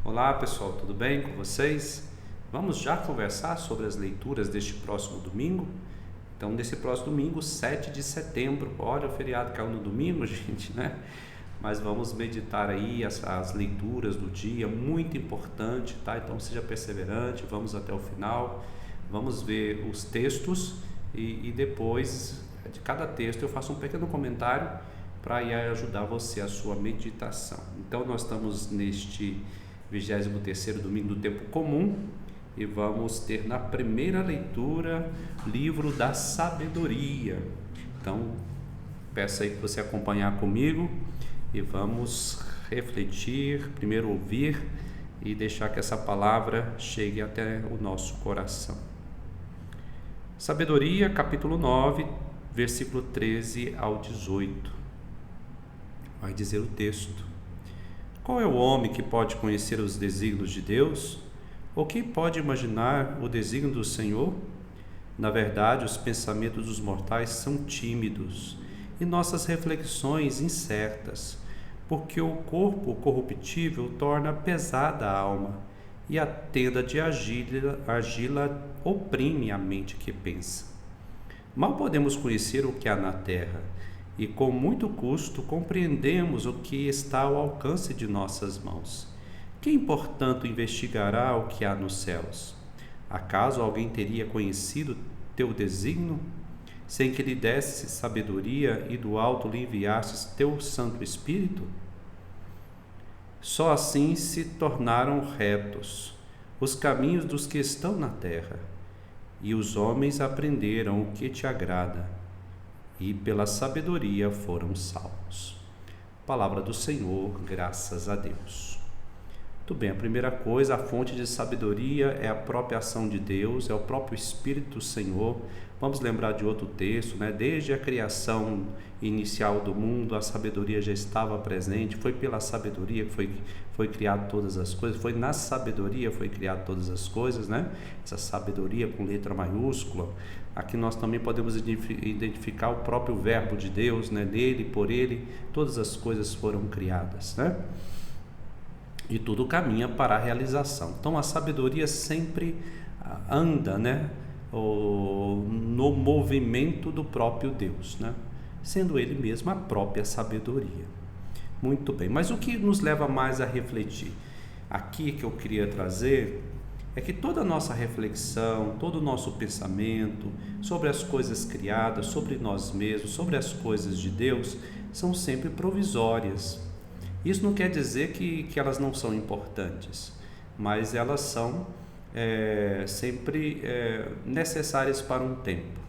Olá pessoal, tudo bem com vocês? Vamos já conversar sobre as leituras deste próximo domingo? Então, nesse próximo domingo, 7 de setembro, olha, o feriado caiu no domingo, gente, né? Mas vamos meditar aí as leituras do dia, muito importante, tá? Então seja perseverante, vamos até o final, vamos ver os textos e depois de cada texto eu faço um pequeno comentário para ajudar você a sua meditação. Então nós estamos neste 23º domingo do tempo comum e vamos ter na primeira leitura livro da sabedoria. Então peço aí que você acompanhar comigo e vamos refletir, primeiro ouvir e deixar que essa palavra chegue até o nosso coração. Sabedoria, capítulo 9, versículo 13 ao 18. Vai dizer o texto: Qual é o homem que pode conhecer os desígnios de Deus? Ou quem pode imaginar o desígnio do Senhor? Na verdade, os pensamentos dos mortais são tímidos e nossas reflexões incertas, porque o corpo corruptível torna pesada a alma e a tenda de argila oprime a mente que pensa. Mal podemos conhecer o que há na terra e com muito custo compreendemos o que está ao alcance de nossas mãos. Quem, portanto, investigará o que há nos céus? Acaso alguém teria conhecido teu desígnio, sem que lhe desse sabedoria e do alto lhe enviasses teu Santo Espírito? Só assim se tornaram retos os caminhos dos que estão na terra, e os homens aprenderam o que te agrada, e pela sabedoria foram salvos. Palavra do Senhor, graças a Deus. Muito bem, a primeira coisa, a fonte de sabedoria é a própria ação de Deus, é o próprio Espírito do Senhor. Vamos lembrar de outro texto, né? Desde a criação inicial do mundo, a sabedoria já estava presente, foi pela sabedoria que foi criado todas as coisas, foi na sabedoria que foi criado todas as coisas, né? Essa sabedoria com letra maiúscula. Aqui nós também podemos identificar o próprio verbo de Deus, né? Dele, por ele, todas as coisas foram criadas, né? E tudo caminha para a realização. Então a sabedoria sempre anda, né, no movimento do próprio Deus, né, sendo ele mesmo a própria sabedoria. Muito bem, mas o que nos leva mais a refletir? Aqui que eu queria trazer é que toda a nossa reflexão, todo o nosso pensamento sobre as coisas criadas, sobre nós mesmos, sobre as coisas de Deus, são sempre provisórias. Isso não quer dizer que elas não são importantes, mas elas são sempre necessárias para um tempo,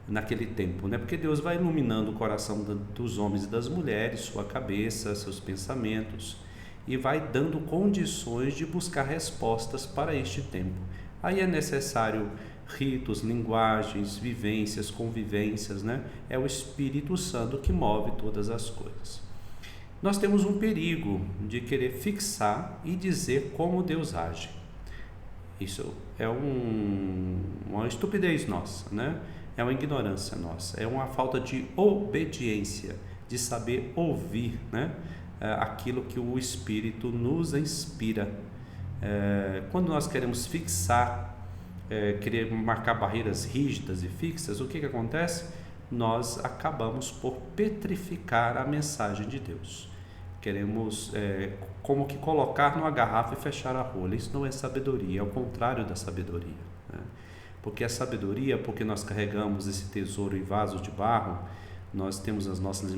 naquele tempo, né? Porque Deus vai iluminando o coração dos homens e das mulheres, sua cabeça, seus pensamentos, e vai dando condições de buscar respostas para este tempo. Aí é necessário ritos, linguagens, vivências, convivências, né? É o Espírito Santo que move todas as coisas. Nós temos um perigo de querer fixar e dizer como Deus age. Isso é uma estupidez nossa, né? É uma ignorância nossa, é uma falta de obediência, de saber ouvir, né? Aquilo que o Espírito nos inspira. Quando nós queremos fixar, querer marcar barreiras rígidas e fixas, o que acontece? Nós acabamos por petrificar a mensagem de Deus. Queremos como que colocar numa garrafa e fechar a rolha. Isso não é sabedoria, é o contrário da sabedoria, né? Porque a sabedoria, porque nós carregamos esse tesouro em vaso de barro, nós temos as nossas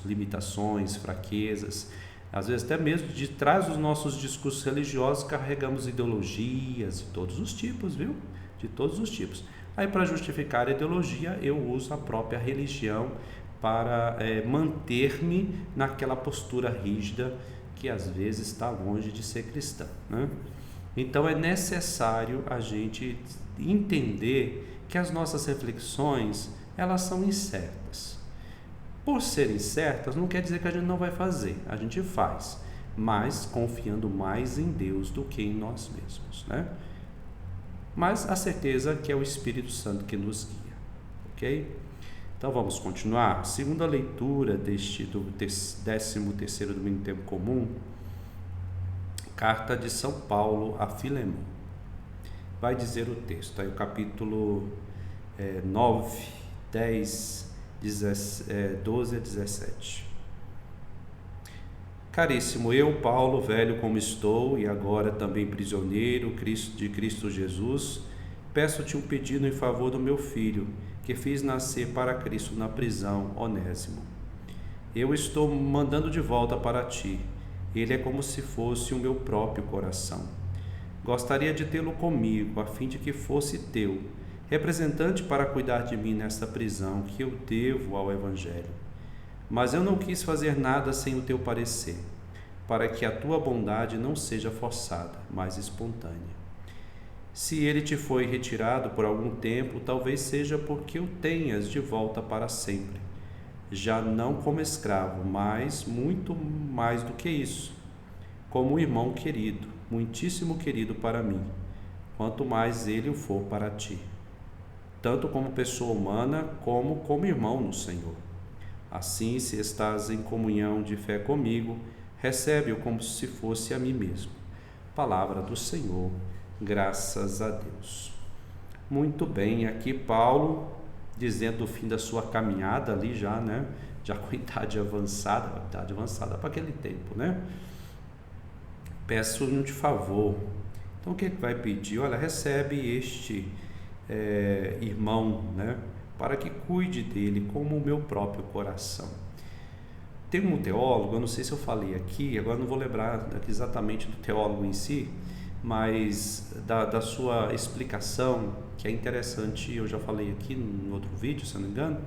limitações, fraquezas, às vezes até mesmo de trás dos nossos discursos religiosos carregamos ideologias de todos os tipos, viu? De todos os tipos. Aí, para justificar a ideologia, eu uso a própria religião para manter-me naquela postura rígida que às vezes está longe de ser cristã, né? Então é necessário a gente entender que as nossas reflexões, elas são incertas. Por serem certas, não quer dizer que a gente não vai fazer, a gente faz, mas confiando mais em Deus do que em nós mesmos, né? Mas a certeza que é o Espírito Santo que nos guia, ok? Então vamos continuar. Segunda leitura do 13º domingo do tempo comum, Carta de São Paulo a Filemão. Vai dizer o texto, aí o capítulo 9, 10, 12 a 17. Caríssimo, eu, Paulo, velho como estou, e agora também prisioneiro de Cristo Jesus, peço-te um pedido em favor do meu filho, que fiz nascer para Cristo na prisão, Onésimo. Eu estou mandando de volta para ti. Ele é como se fosse o meu próprio coração. Gostaria de tê-lo comigo, a fim de que fosse teu, representante para cuidar de mim nesta prisão que eu devo ao Evangelho. Mas eu não quis fazer nada sem o teu parecer, para que a tua bondade não seja forçada, mas espontânea. Se ele te foi retirado por algum tempo, talvez seja porque o tenhas de volta para sempre, já não como escravo, mas muito mais do que isso, como um irmão querido, muitíssimo querido para mim, quanto mais ele o for para ti, tanto como pessoa humana, como irmão no Senhor. Assim, se estás em comunhão de fé comigo, recebe-o como se fosse a mim mesmo. Palavra do Senhor, graças a Deus. Muito bem, aqui Paulo dizendo o fim da sua caminhada ali já, né? Já com idade avançada para aquele tempo, né? Peço-lhe de favor. Então o que vai pedir? Olha, recebe este irmão, né? Para que cuide dele como o meu próprio coração. Tem um teólogo, eu não sei se eu falei aqui, agora não vou lembrar exatamente do teólogo em si, mas da sua explicação, que é interessante, eu já falei aqui no outro vídeo, se não me engano,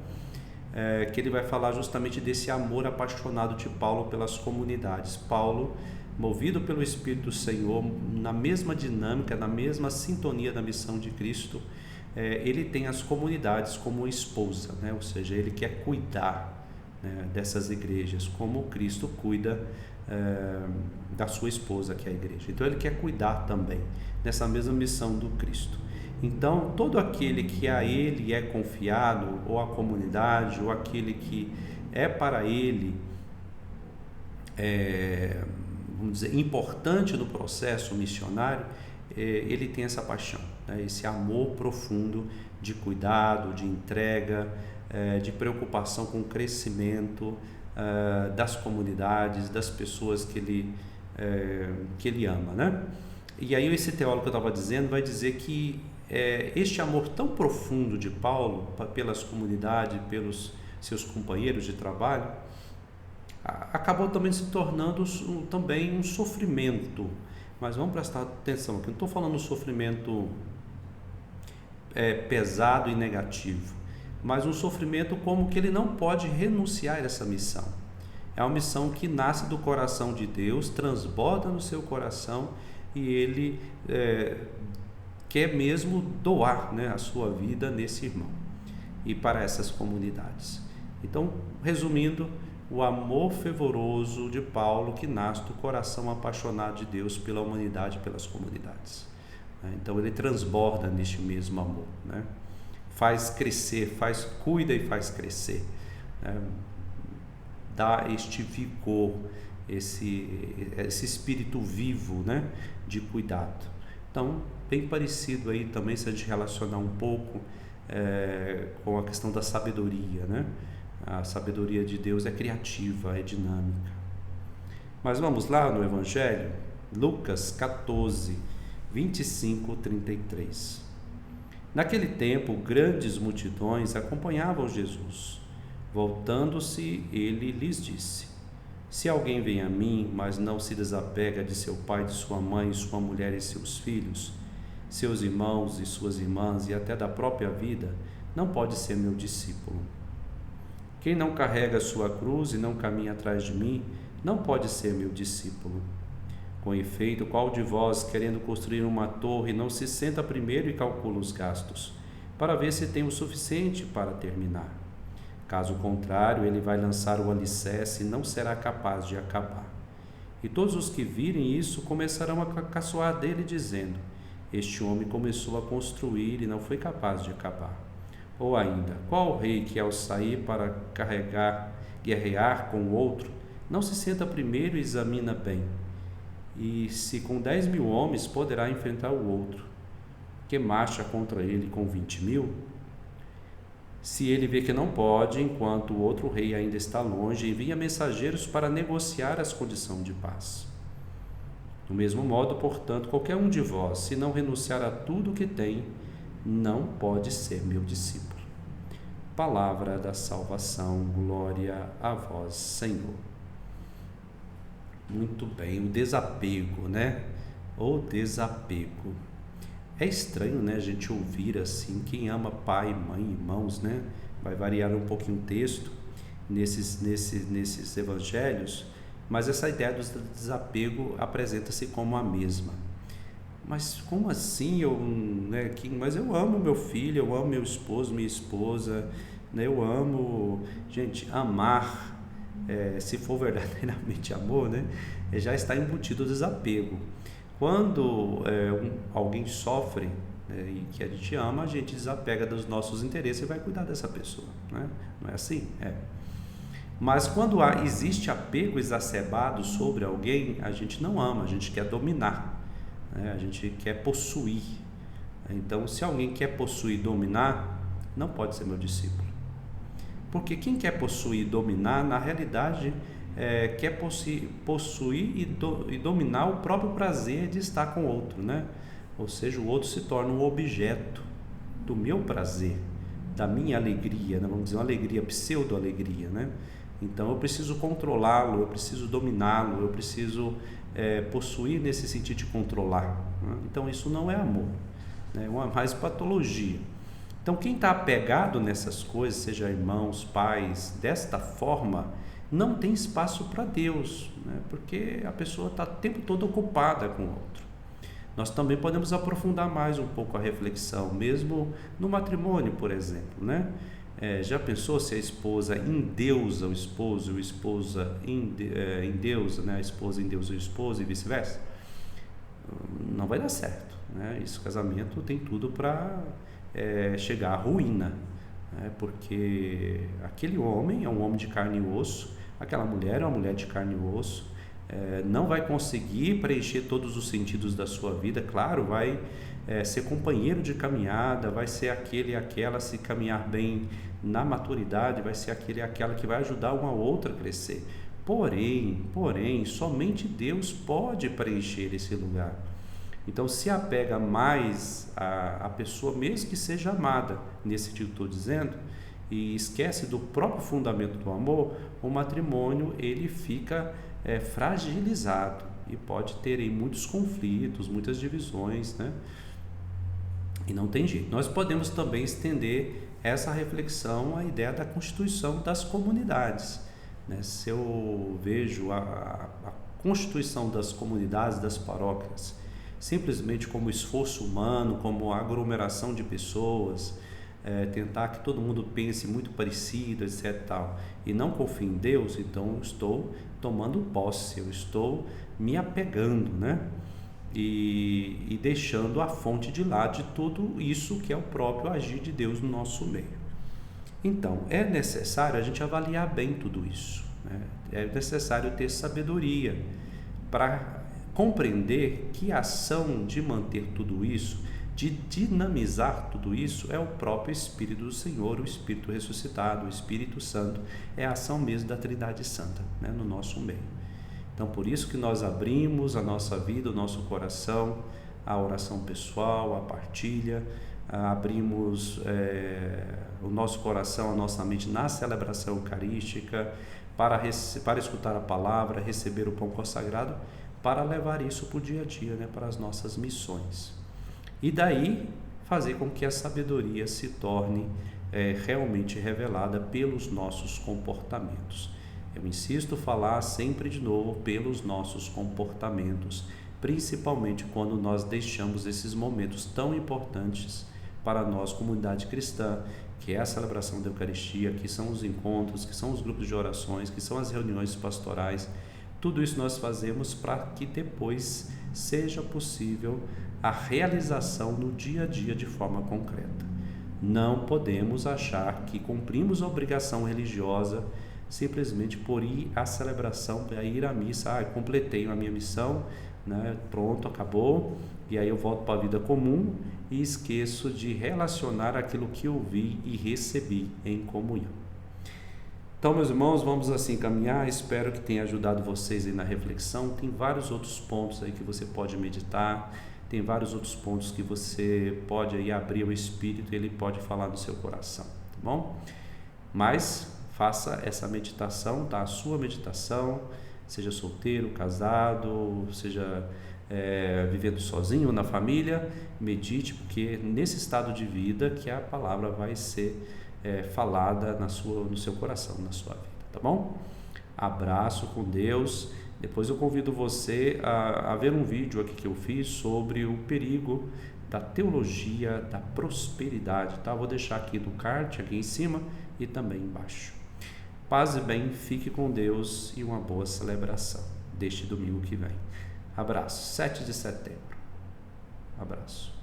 que ele vai falar justamente desse amor apaixonado de Paulo pelas comunidades. Paulo, movido pelo Espírito do Senhor, na mesma dinâmica, na mesma sintonia da missão de Cristo, ele tem as comunidades como esposa, né? Ou seja, ele quer cuidar, né, dessas igrejas, como Cristo cuida da sua esposa, que é a igreja. Então ele quer cuidar também dessa mesma missão do Cristo. Então todo aquele que a ele é confiado, ou a comunidade, ou aquele que é para ele, vamos dizer, importante no processo missionário, ele tem essa paixão, né? Esse amor profundo de cuidado, de entrega, de preocupação com o crescimento das comunidades, das pessoas que ele ama, né? E aí esse teólogo que eu estava dizendo vai dizer que este amor tão profundo de Paulo pelas comunidades, pelos seus companheiros de trabalho, acabou também se tornando também um sofrimento. Mas vamos prestar atenção aqui, não estou falando sofrimento pesado e negativo, mas um sofrimento como que ele não pode renunciar a essa missão. É uma missão que nasce do coração de Deus, transborda no seu coração, e ele quer mesmo doar, né, a sua vida nesse irmão e para essas comunidades. Então, resumindo, o amor fervoroso de Paulo que nasce do coração apaixonado de Deus pela humanidade e pelas comunidades. Então ele transborda neste mesmo amor, né? Faz crescer, cuida e faz crescer, né? Dá este vigor, esse espírito vivo, né, de cuidado. Então, bem parecido aí também, se a gente relacionar um pouco com a questão da sabedoria, né? A sabedoria de Deus é criativa, é dinâmica. Mas vamos lá no Evangelho, Lucas 14, 25, 33. Naquele tempo, grandes multidões acompanhavam Jesus. Voltando-se, ele lhes disse: se alguém vem a mim, mas não se desapega de seu pai, de sua mãe, sua mulher e seus filhos, seus irmãos e suas irmãs e até da própria vida, não pode ser meu discípulo. Quem não carrega a sua cruz e não caminha atrás de mim, não pode ser meu discípulo. Com efeito, qual de vós, querendo construir uma torre, não se senta primeiro e calcula os gastos, para ver se tem o suficiente para terminar? Caso contrário, ele vai lançar o alicerce e não será capaz de acabar. E todos os que virem isso começarão a caçoar dele, dizendo: este homem começou a construir e não foi capaz de acabar. Ou ainda, qual rei que ao sair para guerrear com o outro, não se senta primeiro e examina bem, E se com 10.000 homens poderá enfrentar o outro, que marcha contra ele com 20.000? Se ele vê que não pode, enquanto o outro rei ainda está longe, envia mensageiros para negociar as condições de paz. Do mesmo modo, portanto, qualquer um de vós, se não renunciar a tudo o que tem, não pode ser meu discípulo. Palavra da salvação, glória a vós, Senhor. Muito bem, o desapego, né? O desapego. É estranho, né, a gente ouvir assim, quem ama pai, mãe, irmãos, né? Vai variar um pouquinho o texto nesses evangelhos, mas essa ideia do desapego apresenta-se como a mesma. Mas como assim? Mas eu amo meu filho, eu amo meu esposo, minha esposa, né? Eu amo... Gente, amar, se for verdadeiramente amor, né? Já está embutido o desapego. Quando alguém sofre, e que a gente ama, a gente desapega dos nossos interesses e vai cuidar dessa pessoa, né? Não é assim? Mas quando existe apego exacerbado sobre alguém, a gente não ama, a gente quer dominar, né? A gente quer possuir. Então, se alguém quer possuir e dominar, não pode ser meu discípulo. Porque quem quer possuir e dominar, na realidade, quer possuir e dominar o próprio prazer de estar com o outro, né? Ou seja, o outro se torna um objeto do meu prazer, da minha alegria, né? Vamos dizer, uma alegria, pseudo-alegria, né? Então eu preciso controlá-lo, eu preciso dominá-lo, eu preciso possuir nesse sentido de controlar, né? Então isso não é amor, né? É uma mais patologia. Então quem está apegado nessas coisas, seja irmãos, pais, desta forma, não tem espaço para Deus, né? Porque a pessoa está o tempo todo ocupada com o outro. Nós também podemos aprofundar mais um pouco a reflexão, mesmo no matrimônio, por exemplo, né? Já pensou se a esposa endeusa o esposo e o esposa endeusa, né? A esposa endeusa o esposo e vice-versa? Não vai dar certo, né? Esse casamento tem tudo para chegar à ruína, né? Porque aquele homem é um homem de carne e osso, aquela mulher é uma mulher de carne e osso, não vai conseguir preencher todos os sentidos da sua vida. Claro, vai ser companheiro de caminhada, vai ser aquele e aquela, se caminhar bem na maturidade, vai ser aquele e aquela que vai ajudar uma outra a crescer. Porém, somente Deus pode preencher esse lugar. Então, se apega mais a pessoa, mesmo que seja amada, nesse sentido que estou dizendo, e esquece do próprio fundamento do amor, o matrimônio ele fica fragilizado e pode ter aí muitos conflitos, muitas divisões, né? E não tem jeito. Nós podemos também estender essa reflexão à ideia da constituição das comunidades, né? Se eu vejo a constituição das comunidades, das paróquias, simplesmente como esforço humano, como aglomeração de pessoas, tentar que todo mundo pense muito parecido, etc. Tal, e não confie em Deus, então eu estou tomando posse, eu estou me apegando, né? E deixando a fonte de lado de tudo isso que é o próprio agir de Deus no nosso meio. Então, é necessário a gente avaliar bem tudo isso, né? É necessário ter sabedoria para compreender que a ação de manter tudo isso, de dinamizar tudo isso, é o próprio Espírito do Senhor, o Espírito ressuscitado, o Espírito Santo, é a ação mesmo da Trindade Santa, né, no nosso meio. Então, por isso que nós abrimos a nossa vida, o nosso coração, a oração pessoal, a partilha, abrimos o nosso coração, a nossa mente na celebração eucarística, para escutar a palavra, receber o pão consagrado, para levar isso para o dia a dia, né, para as nossas missões. E daí fazer com que a sabedoria se torne realmente revelada pelos nossos comportamentos. Eu insisto falar sempre de novo pelos nossos comportamentos, principalmente quando nós deixamos esses momentos tão importantes para nós, comunidade cristã, que é a celebração da Eucaristia, que são os encontros, que são os grupos de orações, que são as reuniões pastorais. Tudo isso nós fazemos para que depois seja possível a realização no dia a dia de forma concreta. Não podemos achar que cumprimos a obrigação religiosa simplesmente por ir à celebração, por ir à missa. Completei a minha missão, né? Pronto, acabou, e aí eu volto para a vida comum e esqueço de relacionar aquilo que eu vi e recebi em comunhão. Então, meus irmãos, vamos assim caminhar. Espero que tenha ajudado vocês aí na reflexão. Tem vários outros pontos aí que você pode meditar, tem vários outros pontos que você pode aí abrir o Espírito e ele pode falar no seu coração, tá bom? Mas faça essa meditação, tá? A sua meditação, seja solteiro, casado, seja vivendo sozinho ou na família, medite, porque nesse estado de vida que a palavra vai ser falada no seu coração, na sua vida, tá bom? Abraço com Deus. Depois eu convido você a ver um vídeo aqui que eu fiz sobre o perigo da teologia da prosperidade, tá? Vou deixar aqui no card, aqui em cima e também embaixo. Paz e bem, fique com Deus e uma boa celebração deste domingo que vem. Abraço, 7 de setembro. Abraço.